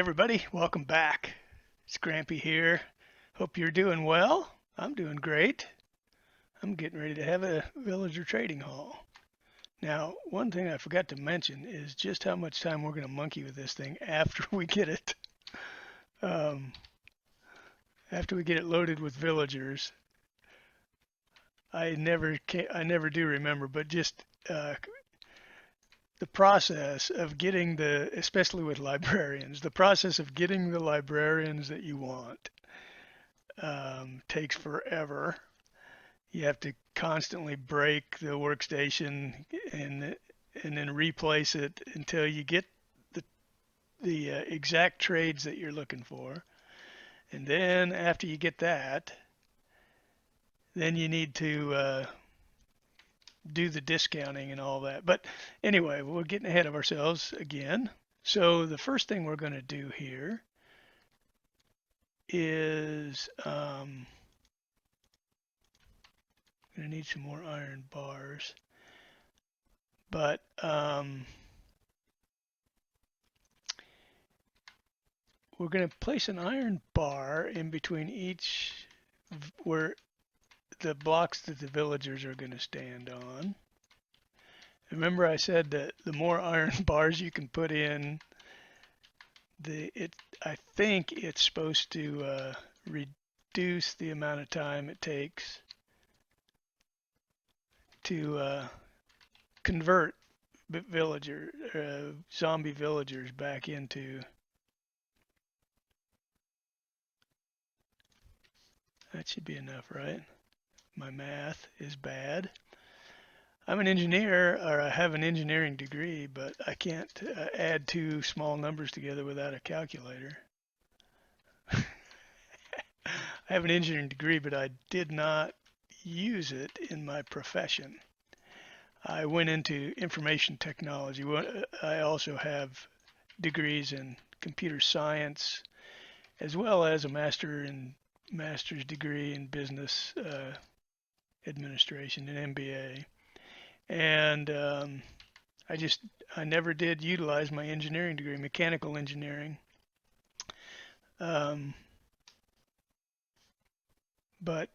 everybody, welcome back. It's Grampy here. Hope you're doing well. I'm doing great. I'm getting ready to have a villager trading hall. Now, one thing I forgot to mention is just how much time we're going to monkey with this thing after we get it um, loaded with villagers. I never do remember, but just the process of getting especially with librarians, the process of getting the librarians that you want takes forever. You have to constantly break the workstation and and then replace it until you get the exact trades that you're looking for. And then after you get that, then you need to do the discounting and all that. But anyway, we're getting ahead of ourselves again. So the first thing we're going to do here is going to need some more iron bars. But we're going to place an iron bar in between each where the blocks that the villagers are going to stand on. Remember I said that the more iron bars you can put in, I think it's supposed to reduce the amount of time it takes to convert zombie villagers back into. That should be enough, right? My math is bad. I'm an engineer, or I have an engineering degree, but I can't add two small numbers together without a calculator. I have an engineering degree, but I did not use it in my profession. I went into information technology. I also have degrees in computer science, as well as a master's degree in business administration, an MBA. And I never did utilize my engineering degree, mechanical engineering. Um, but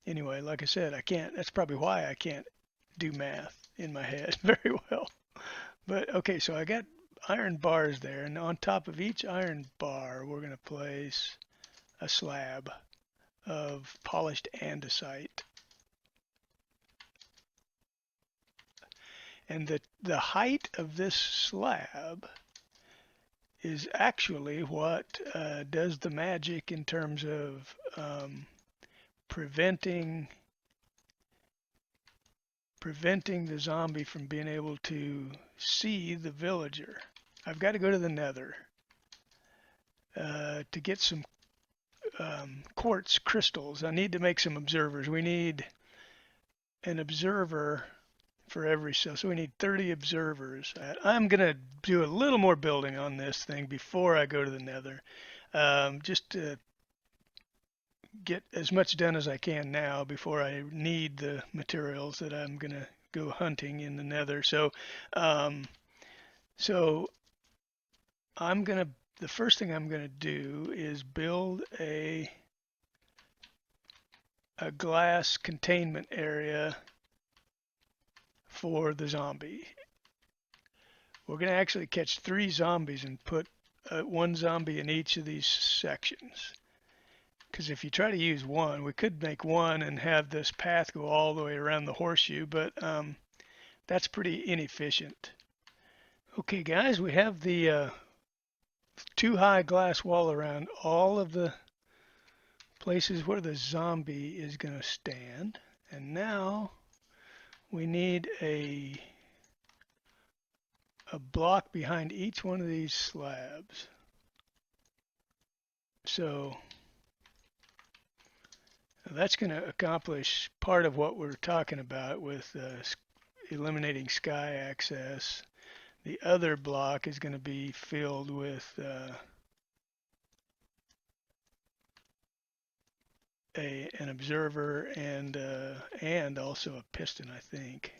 anyway, like I said, I can't. That's probably why I can't do math in my head very well. But okay, so I got iron bars there, and on top of each iron bar, we're going to place a slab of polished andesite. And the height of this slab is actually what does the magic in terms of preventing the zombie from being able to see the villager. I've got to go to the nether to get some quartz crystals. I need to make some observers. We need an observer for every cell. So we need 30 observers. I'm going to do a little more building on this thing before I go to the nether. Just to get as much done as I can now before I need the materials that I'm going to go hunting in the nether. So, so the first thing I'm going to do is build a glass containment area for the zombie. We're going to actually catch 3 zombies and put 1 zombie in each of these sections. Because if you try to use one, we could make one and have this path go all the way around the horseshoe, but that's pretty inefficient. Okay, guys, we have the 2 high glass wall around all of the places where the zombie is going to stand. And now we need a block behind each one of these slabs. So that's going to accomplish part of what we're talking about with eliminating sky access. The other block is going to be filled with an observer and also a piston, I think.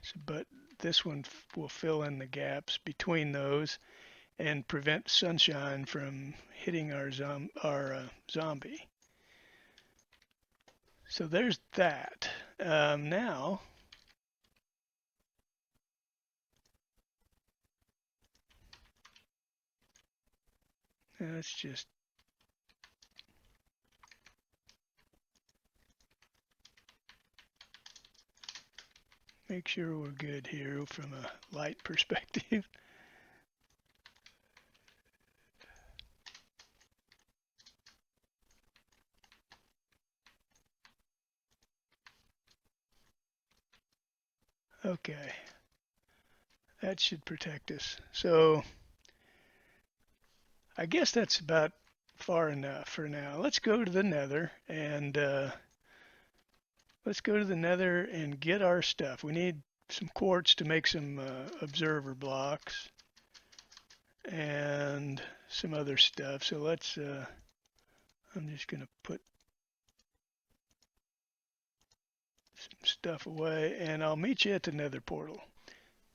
So, but this one will fill in the gaps between those and prevent sunshine from hitting our zombie. So there's that. Now, let's just make sure we're good here from a light perspective. Okay, that should protect us. So I guess that's about far enough for now. Let's go to the nether and get our stuff. We need some quartz to make some observer blocks and some other stuff. So let's, I'm just going to put some stuff away and I'll meet you at the nether portal.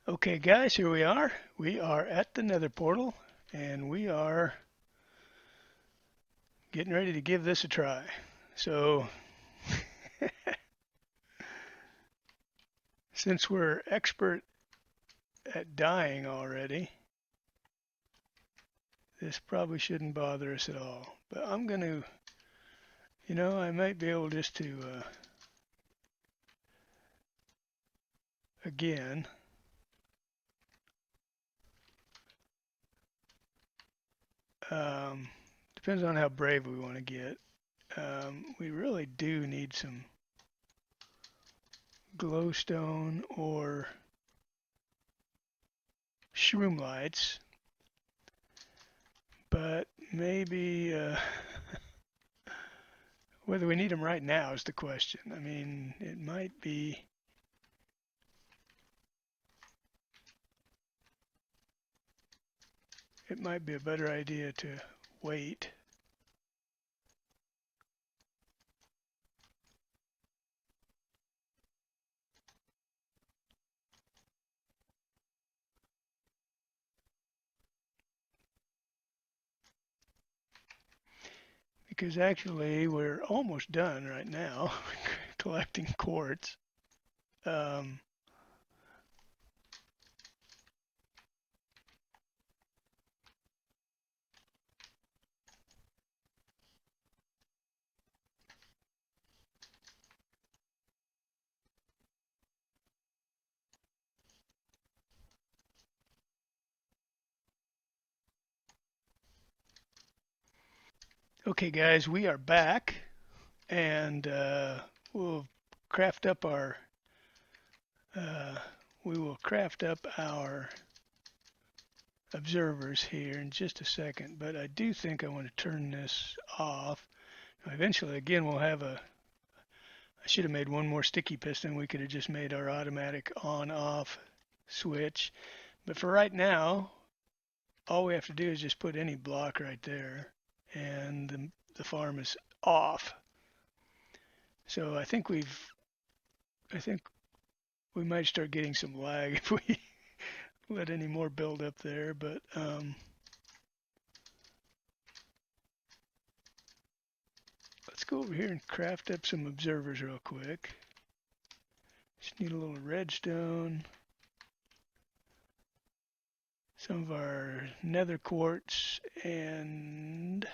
Okay guys, here we are. We are at the nether portal and we are getting ready to give this a try. So since we're expert at dying already, this probably shouldn't bother us at all. But I'm going to, I might be able just to, again, depends on how brave we want to get. We really do need some glowstone or shroom lights, but maybe whether we need them right now is the question. I mean, it might be a better idea to wait. Because actually we're almost done right now collecting quartz. Okay guys, we are back and we'll craft up our observers here in just a second, but I do think I want to turn this off. Eventually, again, we'll have I should have made one more sticky piston. We could have just made our automatic on-off switch. But for right now, all we have to do is just put any block right there, and the farm is off. So I think we might start getting some lag if we let any more build up there, but let's go over here and craft up some observers real quick. Just need a little redstone, some of our nether quartz, and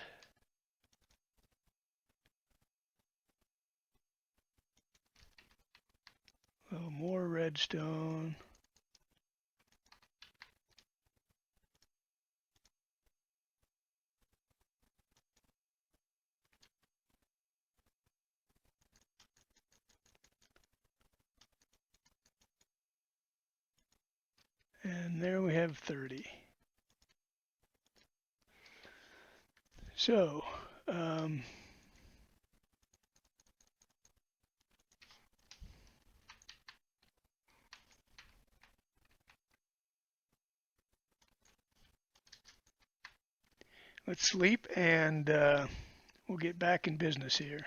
a little more redstone. And there we have 30. So, let's sleep and we'll get back in business here.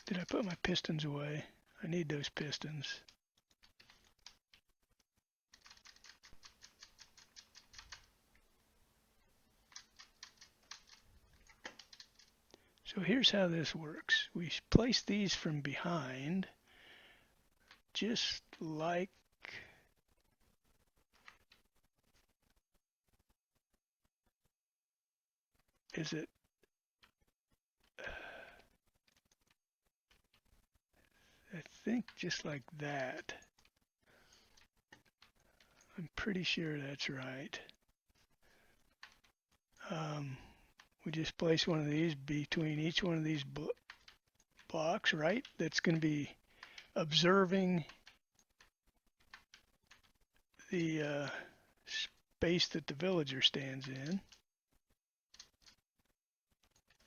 Did I put my pistons away? I need those pistons. So here's how this works. We place these from behind, just like is it I think just like that. I'm pretty sure that's right. We just place one of these between each one of these blocks, right? That's going to be observing the space that the villager stands in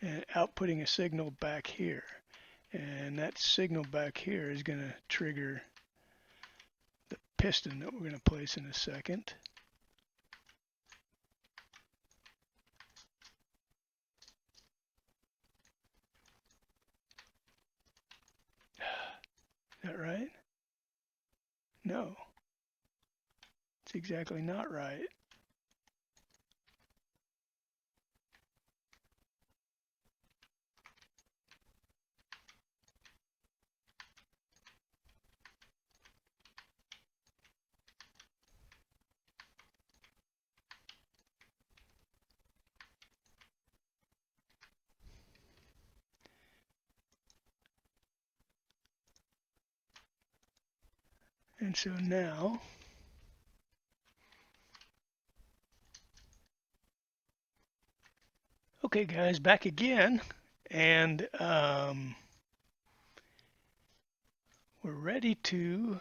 and outputting a signal back here. And that signal back here is going to trigger the piston that we're going to place in a second. Is that right? No. It's exactly not right. And so now, okay guys, back again, and we're ready to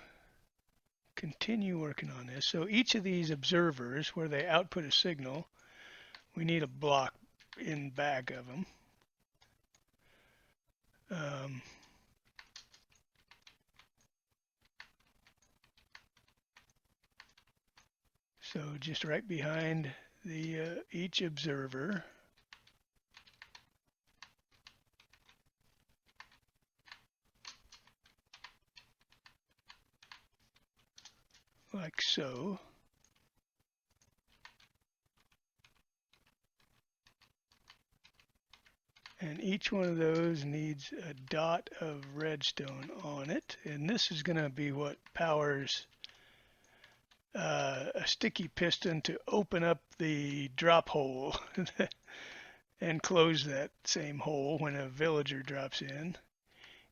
continue working on this. So each of these observers, where they output a signal, we need a block in back of them. So just right behind the each observer, like so. And each one of those needs a dot of redstone on it. And this is going to be what powers a sticky piston to open up the drop hole and close that same hole when a villager drops in.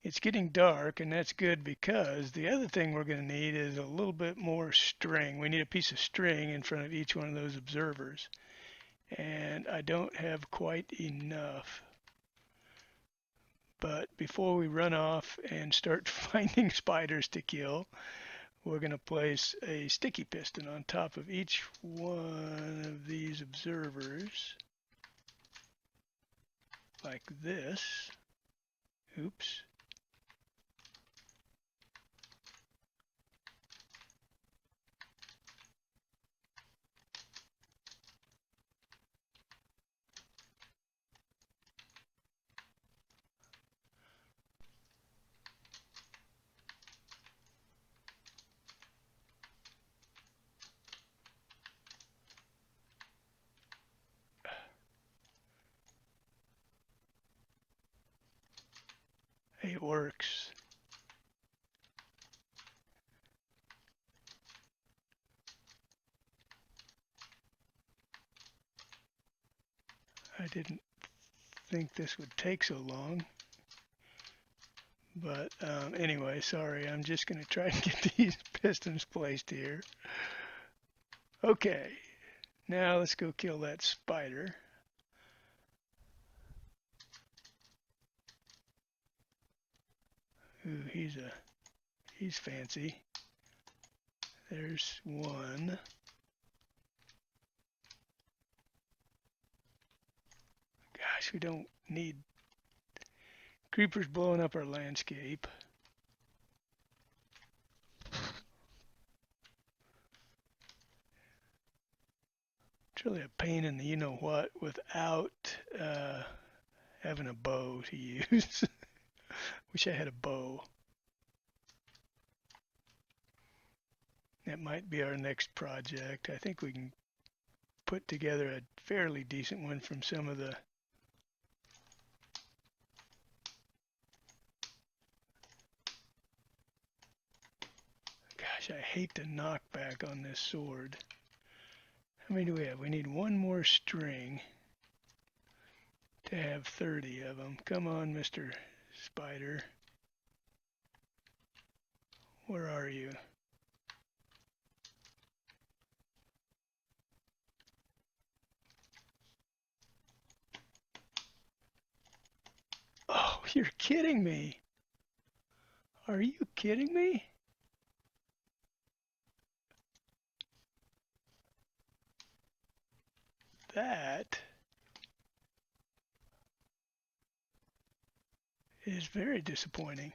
It's getting dark, and that's good because the other thing we're going to need is a little bit more string. We need a piece of string in front of each one of those observers. And I don't have quite enough. But before we run off and start finding spiders to kill, we're going to place a sticky piston on top of each one of these observers, like this. Oops. Hey, it works. I didn't think this would take so long. But anyway, sorry, I'm just going to try and get these pistons placed here. Okay, now let's go kill that spider. Ooh, he's fancy. There's one. Gosh, we don't need creepers blowing up our landscape. It's really a pain in the you-know-what without having a bow to use. Wish I had a bow. That might be our next project. I think we can put together a fairly decent one from some of the gosh, I hate the knockback on this sword. How many do we have? We need one more string to have 30 of them. Come on, Mr. Spider. Where are you? Oh, you're kidding me. Are you kidding me? That is very disappointing.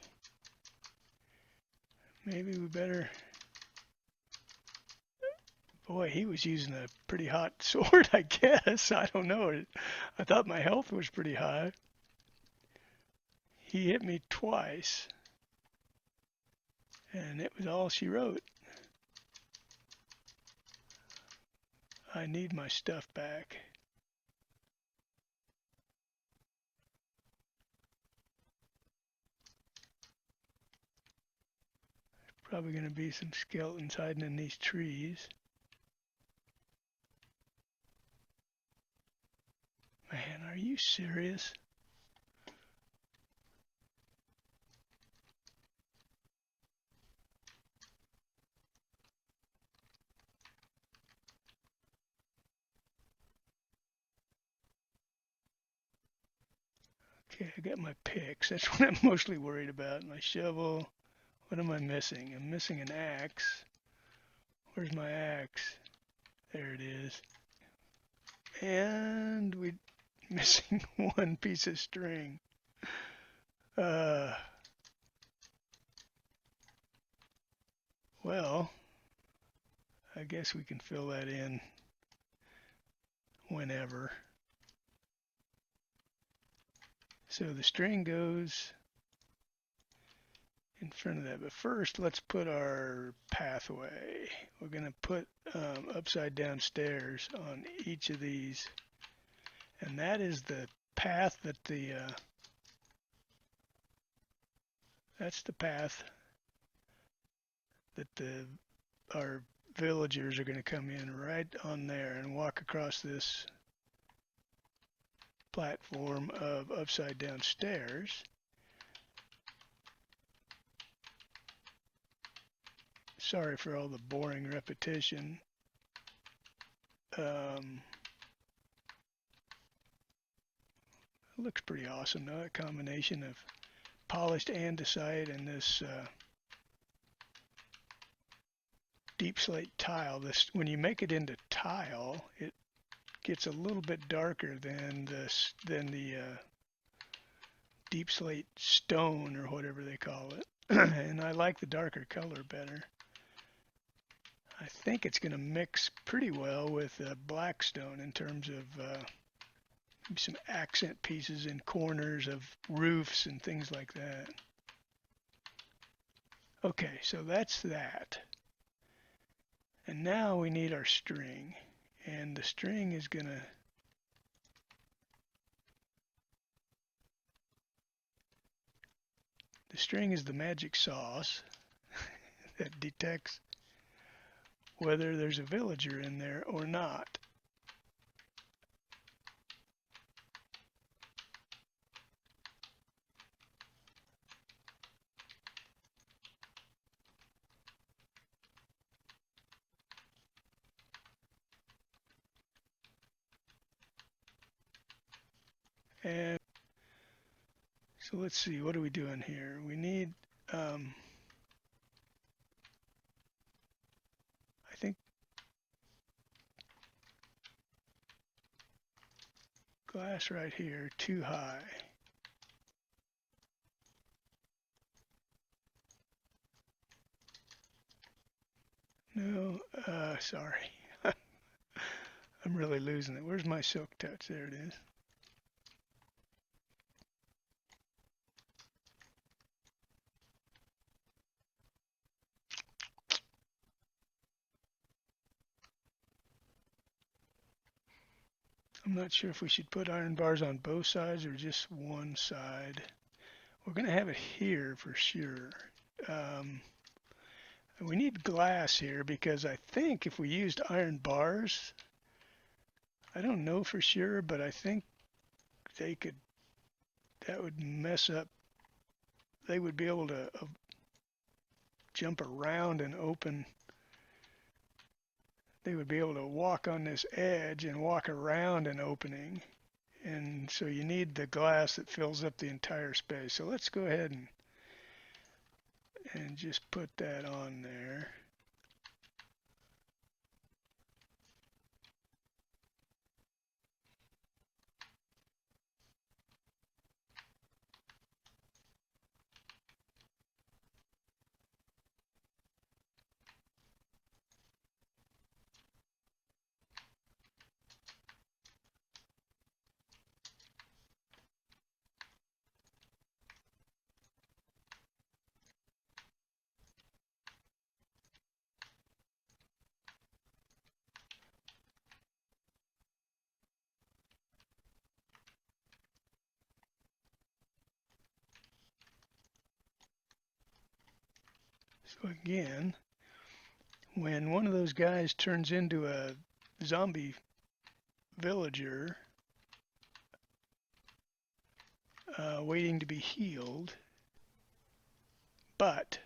Maybe we better... Boy, he was using a pretty hot sword, I guess. I don't know. I thought my health was pretty high. He hit me twice, and it was all she wrote. I need my stuff back. Probably going to be some skeletons hiding in these trees. Man, are you serious? Okay, I got my picks. That's what I'm mostly worried about. My shovel. What am I missing? I'm missing an axe. Where's my axe? There it is. And we're missing one piece of string. Well, I guess we can fill that in whenever. So the string goes in front of that. But first, let's put our pathway. We're going to put upside down stairs on each of these. And that is the path that that's the path that our villagers are going to come in right on there and walk across this platform of upside down stairs. Sorry for all the boring repetition. It looks pretty awesome now, that combination of polished andesite and this deep slate tile. This, when you make it into tile, it gets a little bit darker than the deep slate stone or whatever they call it. And I like the darker color better. I think it's going to mix pretty well with blackstone in terms of some accent pieces in corners of roofs and things like that. Okay, so that's that. And now we need our string. And the string is going to the string is the magic sauce that detects whether there's a villager in there or not. And so let's see, what are we doing here? We need, I think, glass right here, too high. No, sorry. I'm really losing it. Where's my silk touch? There it is. I'm not sure if we should put iron bars on both sides or just one side. We're going to have it here for sure. We need glass here because I think if we used iron bars, I don't know for sure, but I think they could, that would mess up. They would be able to jump around and open. They would be able to walk on this edge and walk around an opening. And so you need the glass that fills up the entire space. So let's go ahead and just put that on there. So again, when one of those guys turns into a zombie villager waiting to be healed, but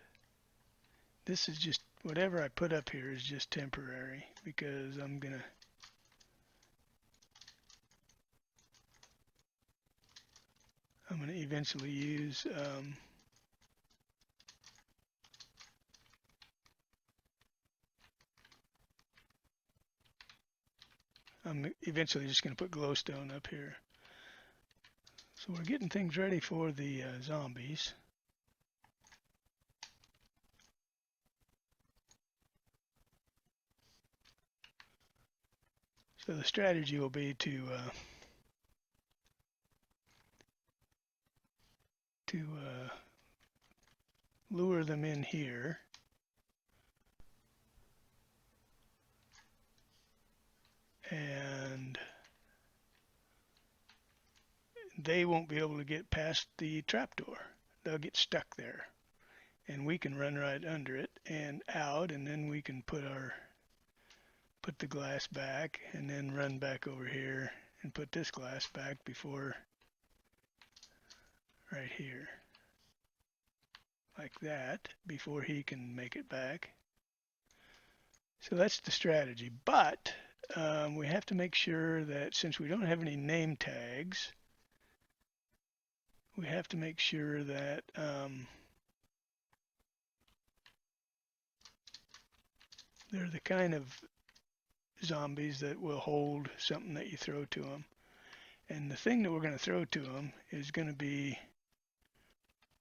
this is just, whatever I put up here is just temporary because I'm gonna eventually use I'm eventually just going to put glowstone up here. So we're getting things ready for the zombies. So the strategy will be to lure them in here. And they won't be able to get past the trapdoor. They'll get stuck there. And we can run right under it and out, and then we can put the glass back and then run back over here and put this glass back before right here. Like that, before he can make it back. So that's the strategy. But we have to make sure that since we don't have any name tags, we have to make sure that they're the kind of zombies that will hold something that you throw to them. And the thing that we're going to throw to them is going to be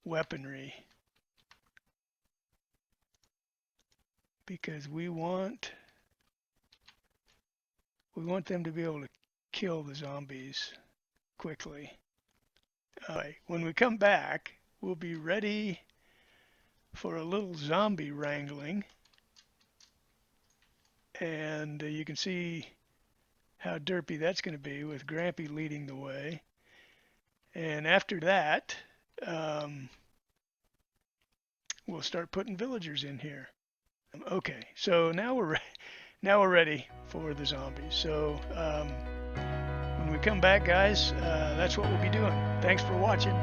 weaponry. Because we want them to be able to kill the zombies quickly. When we come back, we'll be ready for a little zombie wrangling. And you can see how derpy that's going to be with Grampy leading the way. And after that, we'll start putting villagers in here. Okay, so now we're ready for the zombies. So when we come back, guys, that's what we'll be doing. Thanks for watching.